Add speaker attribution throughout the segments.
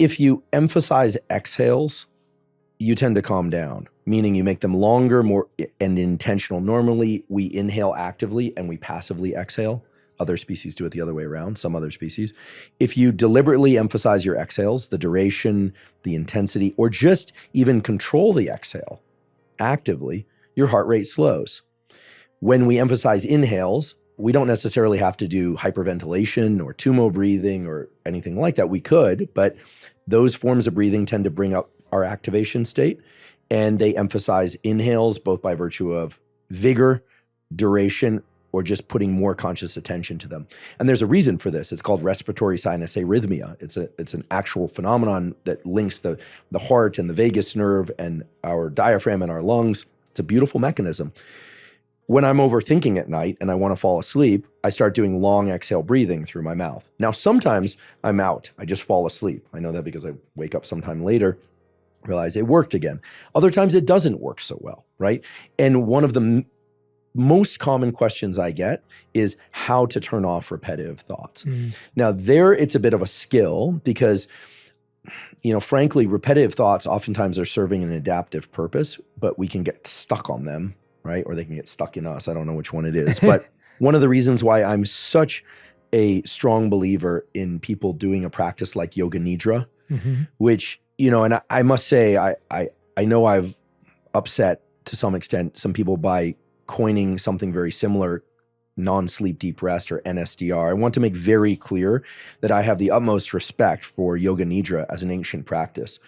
Speaker 1: If you emphasize exhales, you tend to calm down, meaning you make them longer, more and intentional. Normally, we inhale actively and we passively exhale. Other species do it the other way around, some other species. If you deliberately emphasize your exhales, the duration, the intensity, or just even control the exhale actively, your heart rate slows. When we emphasize inhales, we don't necessarily have to do hyperventilation or tumo breathing or anything like that. We could, but those forms of breathing tend to bring up our activation state, and they emphasize inhales both by virtue of vigor, duration, or just putting more conscious attention to them. And there's a reason for this. It's called respiratory sinus arrhythmia. It's an actual phenomenon that links the heart and the vagus nerve and our diaphragm and our lungs. It's a beautiful mechanism. When I'm overthinking at night and I want to fall asleep, I start doing long exhale breathing through my mouth. Now, sometimes I'm out. I just fall asleep. I know that because I wake up sometime later, realize it worked again. Other times it doesn't work so well, right? And one of the most common questions I get is how to turn off repetitive thoughts. Now, there it's a bit of a skill because, frankly, repetitive thoughts oftentimes are serving an adaptive purpose, but we can get stuck on them, right? Or they can get stuck in us. I don't know which one it is. But one of the reasons why I'm such a strong believer in people doing a practice like Yoga Nidra, which, and I must say, I know I've upset to some extent some people by coining something very similar, non-sleep deep rest or NSDR. I want to make very clear that I have the utmost respect for Yoga Nidra as an ancient practice.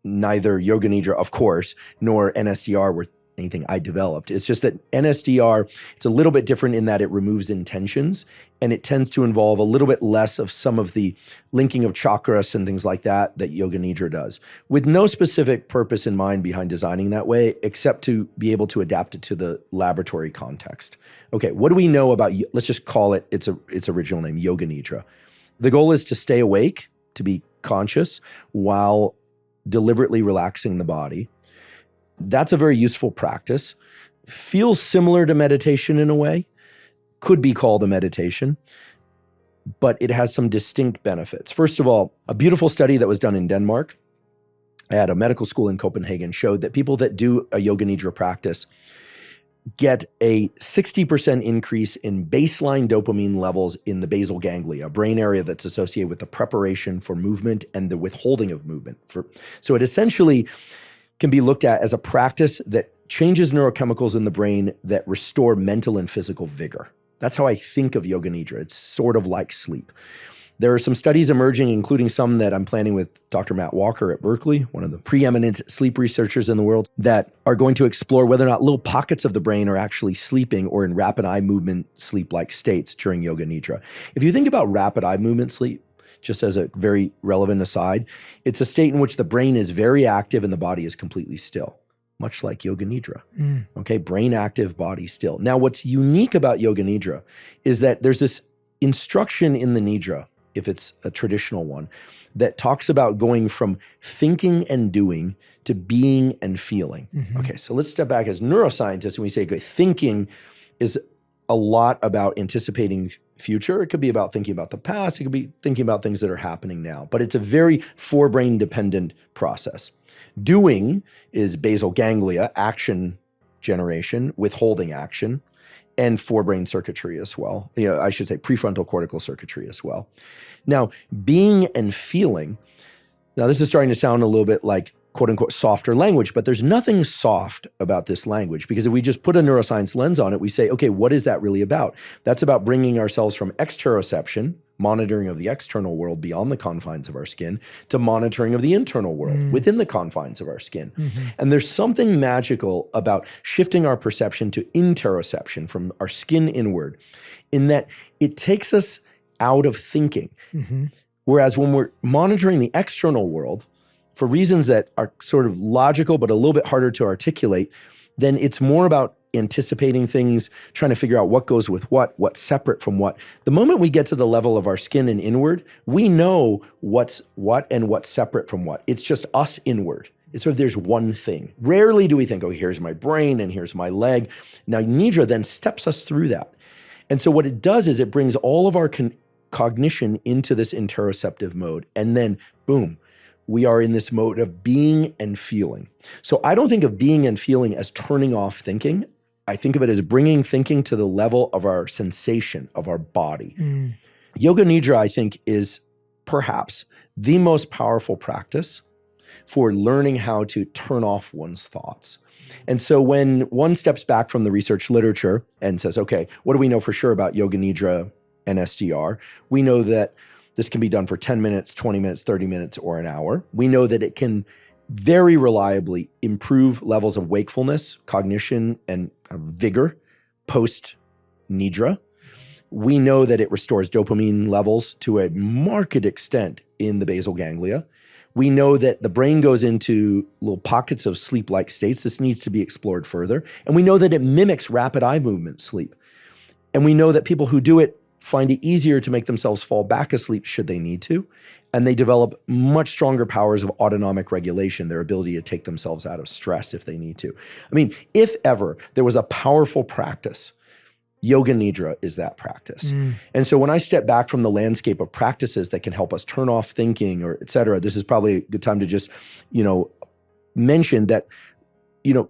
Speaker 1: Neither Yoga Nidra, of course, nor NSDR were anything I developed. It's just that NSDR, it's a little bit different in that it removes intentions and it tends to involve a little bit less of some of the linking of chakras and things like that Yoga Nidra does, with no specific purpose in mind behind designing that way, except to be able to adapt it to the laboratory context. Okay, what do we know about, let's just call it its original name, Yoga Nidra. The goal is to stay awake, to be conscious while deliberately relaxing the body. That's a very useful practice. Feels similar to meditation in a way, could be called a meditation, but it has some distinct benefits. First of all, a beautiful study that was done in Denmark at a medical school in Copenhagen showed that people that do a Yoga Nidra practice get a 60% increase in baseline dopamine levels in the basal ganglia, a brain area that's associated with the preparation for movement and the withholding of movement. So it essentially can be looked at as a practice that changes neurochemicals in the brain that restore mental and physical vigor. That's how I think of Yoga Nidra. It's sort of like sleep. There are some studies emerging, including some that I'm planning with Dr. Matt Walker at Berkeley, one of the preeminent sleep researchers in the world, that are going to explore whether or not little pockets of the brain are actually sleeping or in rapid eye movement sleep-like states during Yoga Nidra. If you think about rapid eye movement sleep, just as a very relevant aside, it's a state in which the brain is very active and the body is completely still, much like Yoga Nidra. Okay, brain active, body still. Now, what's unique about Yoga Nidra is that there's this instruction in the Nidra, if it's a traditional one, that talks about going from thinking and doing to being and feeling. Okay, so let's step back as neuroscientists and we say, okay, thinking is a lot about anticipating future. It could be about thinking about the past. It could be thinking about things that are happening now, but it's a very forebrain dependent process. Doing is basal ganglia, action generation, withholding action, and forebrain circuitry as well. I should say prefrontal cortical circuitry as well. Now, being and feeling, now this is starting to sound a little bit like quote unquote softer language, but there's nothing soft about this language, because if we just put a neuroscience lens on it, we say, okay, what is that really about? That's about bringing ourselves from exteroception, monitoring of the external world beyond the confines of our skin, to monitoring of the internal world within the confines of our skin. And there's something magical about shifting our perception to interoception, from our skin inward, in that it takes us out of thinking. Whereas when we're monitoring the external world, for reasons that are sort of logical but a little bit harder to articulate, then it's more about anticipating things, trying to figure out what goes with what's separate from what. The moment we get to the level of our skin and inward, we know what's what and what's separate from what. It's just us inward. It's sort of, there's one thing. Rarely do we think, oh, here's my brain and here's my leg. Now, Nidra then steps us through that. And so what it does is it brings all of our cognition into this interoceptive mode, and then boom, we are in this mode of being and feeling. So I don't think of being and feeling as turning off thinking. I think of it as bringing thinking to the level of our sensation, of our body. Yoga Nidra, I think, is perhaps the most powerful practice for learning how to turn off one's thoughts. And so when one steps back from the research literature and says, okay, what do we know for sure about Yoga Nidra and NSDR? We know that this can be done for 10 minutes, 20 minutes, 30 minutes, or an hour. We know that it can very reliably improve levels of wakefulness, cognition, and vigor post-Nidra. We know that it restores dopamine levels to a marked extent in the basal ganglia. We know that the brain goes into little pockets of sleep-like states. This needs to be explored further. And we know that it mimics rapid eye movement sleep. And we know that people who do it find it easier to make themselves fall back asleep should they need to. And they develop much stronger powers of autonomic regulation, their ability to take themselves out of stress if they need to. I mean, if ever there was a powerful practice, Yoga Nidra is that practice. And so when I step back from the landscape of practices that can help us turn off thinking or et cetera, this is probably a good time to just, mention that,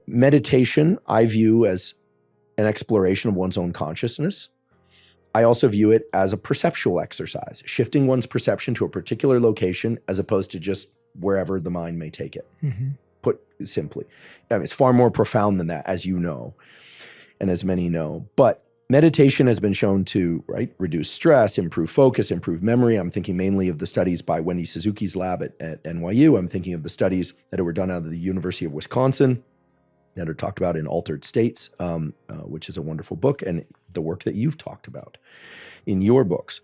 Speaker 1: meditation I view as an exploration of one's own consciousness. I also view it as a perceptual exercise, shifting one's perception to a particular location as opposed to just wherever the mind may take it. Put simply. I mean, it's far more profound than that, as you know, and as many know. But meditation has been shown to reduce stress, improve focus, improve memory. I'm thinking mainly of the studies by Wendy Suzuki's lab at NYU. I'm thinking of the studies that were done out of the University of Wisconsin that are talked about in Altered States, which is a wonderful book, and the work that you've talked about in your books.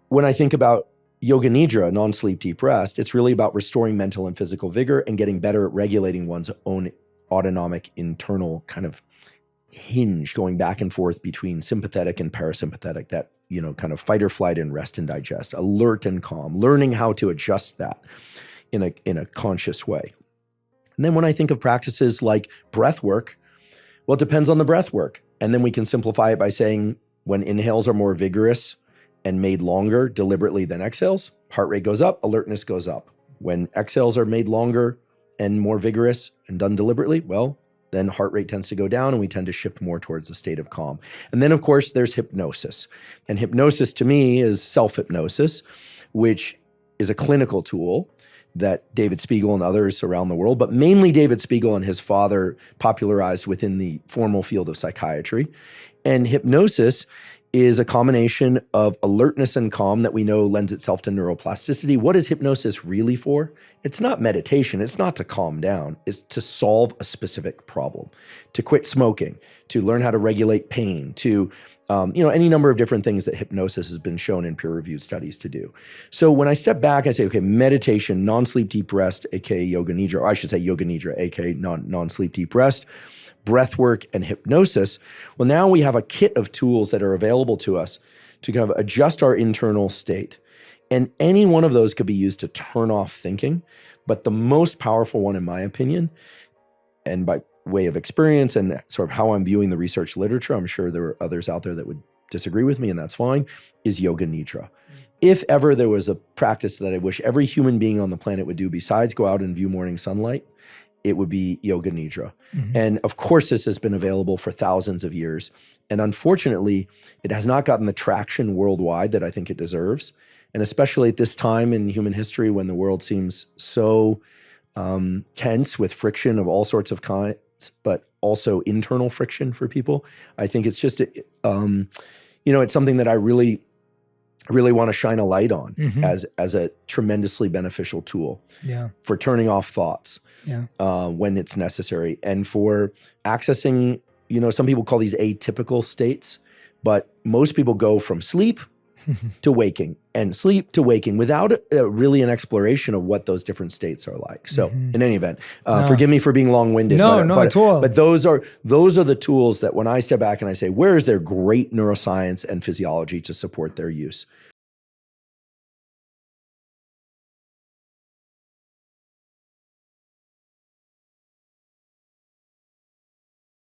Speaker 1: When I think about Yoga Nidra, non-sleep deep rest, it's really about restoring mental and physical vigor and getting better at regulating one's own autonomic internal kind of hinge, going back and forth between sympathetic and parasympathetic, that, kind of fight or flight and rest and digest, alert and calm, learning how to adjust that in a conscious way. And then when I think of practices like breath work, well, it depends on the breath work. And then we can simplify it by saying when inhales are more vigorous and made longer deliberately than exhales, heart rate goes up, alertness goes up. When exhales are made longer and more vigorous and done deliberately, well, then heart rate tends to go down and we tend to shift more towards a state of calm. And then, of course, there's hypnosis. And hypnosis to me is self-hypnosis, which is a clinical tool that David Spiegel and others around the world, but mainly David Spiegel and his father, popularized within the formal field of psychiatry. And hypnosis is a combination of alertness and calm that we know lends itself to neuroplasticity. What is hypnosis really for? It's not meditation. It's not to calm down. It's to solve a specific problem, to quit smoking, to learn how to regulate pain, to any number of different things that hypnosis has been shown in peer-reviewed studies to do. So when I step back, I say, okay, meditation, non-sleep deep rest, aka Yoga Nidra, or I should say Yoga Nidra, aka non-sleep deep rest, breathwork, and hypnosis. Well, now we have a kit of tools that are available to us to kind of adjust our internal state. And any one of those could be used to turn off thinking. But the most powerful one, in my opinion, and by way of experience and sort of how I'm viewing the research literature, I'm sure there are others out there that would disagree with me, and that's fine, is Yoga Nidra. If ever there was a practice that I wish every human being on the planet would do besides go out and view morning sunlight, it would be Yoga Nidra. And of course, this has been available for thousands of years. And unfortunately, it has not gotten the traction worldwide that I think it deserves. And especially at this time in human history when the world seems so tense with friction of all sorts of kinds, but also internal friction for people, I think it's just, it's something that I really want to shine a light on as a tremendously beneficial tool for turning off thoughts when it's necessary, and for accessing, some people call these atypical states, but most people go from sleep to waking and sleep to waking without really an exploration of what those different states are like. So in any event, forgive me for being long-winded.
Speaker 2: Not at all.
Speaker 1: But those are the tools that when I step back and I say, where is there great neuroscience and physiology to support their use?